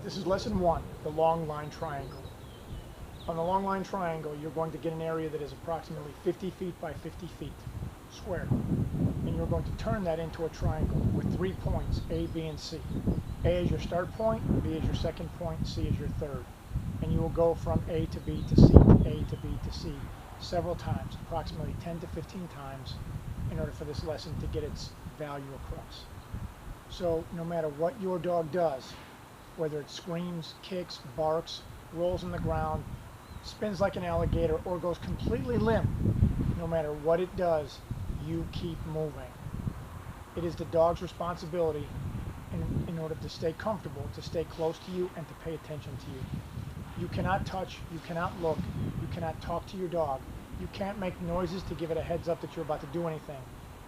This is lesson one, the long line triangle. On the long line triangle, you're going to get an area that is approximately 50 feet by 50 feet square. And you're going to turn that into a triangle with 3 points, A, B, and C. A is your start point, B is your second point, C is your third. And you will go from A to B to C to A to B to C several times, approximately 10 to 15 times, in order for this lesson to get its value across. So no matter what your dog does, whether it screams, kicks, barks, rolls on the ground, spins like an alligator, or goes completely limp, no matter what it does, you keep moving. It is the dog's responsibility in order to stay comfortable, to stay close to you, and to pay attention to you. You cannot touch, you cannot look, you cannot talk to your dog. You can't make noises to give it a heads up that you're about to do anything.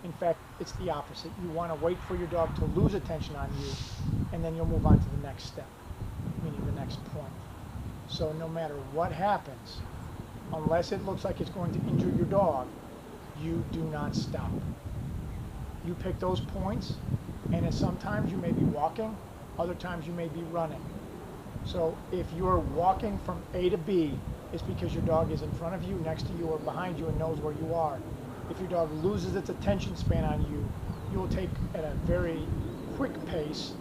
In fact, it's the opposite. You want to wait for your dog to lose attention on you, and then you'll move on to the next step, meaning the next point. So no matter what happens, unless it looks like it's going to injure your dog, you do not stop. You pick those points, and sometimes you may be walking, other times you may be running. So if you're walking from A to B, it's because your dog is in front of you, next to you, or behind you and knows where you are. If your dog loses its attention span on you, you will take at a very quick pace,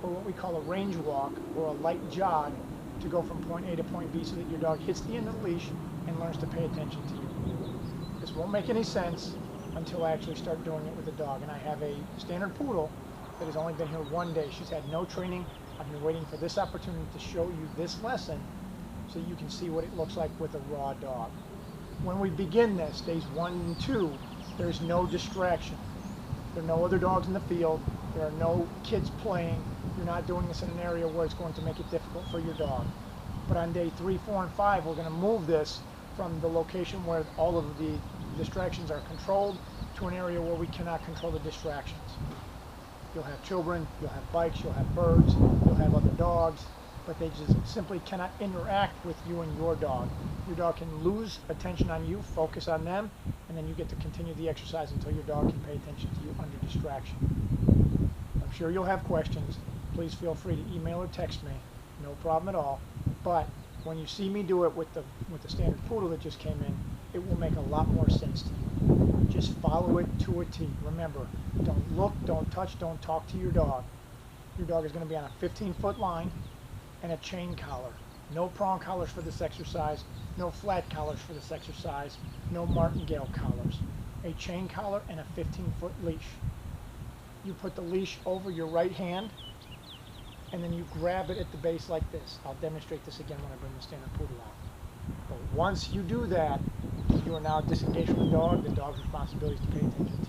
or what we call a range walk, or a light jog, to go from point A to point B so that your dog hits the end of the leash and learns to pay attention to you. This won't make any sense until I actually start doing it with the dog. And I have a standard poodle that has only been here one day. She's had no training. I've been waiting for this opportunity to show you this lesson so you can see what it looks like with a raw dog. When we begin this, days 1 and 2, there's no distraction. There are no other dogs in the field. There are no kids playing. You're not doing this in an area where it's going to make it difficult for your dog. But on day 3, 4, and 5, we're going to move this from the location where all of the distractions are controlled to an area where we cannot control the distractions. You'll have children, you'll have bikes, you'll have birds, you'll have other dogs, but they just simply cannot interact with you and your dog. Your dog can lose attention on you, focus on them, and then you get to continue the exercise until your dog can pay attention to you under distraction. I'm sure you'll have questions. Please feel free to email or text me. No problem at all. But when you see me do it with the standard poodle that just came in, it will make a lot more sense to you. Just follow it to a T. Remember, don't look, don't touch, don't talk to your dog. Your dog is going to be on a 15-foot line and a chain collar. No prong collars for this exercise, no flat collars for this exercise, no martingale collars. A chain collar and a 15-foot leash. You put the leash over your right hand, and then you grab it at the base like this. I'll demonstrate this again when I bring the standard poodle out. But once you do that, you are now disengaged from the dog. The dog's responsibility is to pay attention to you.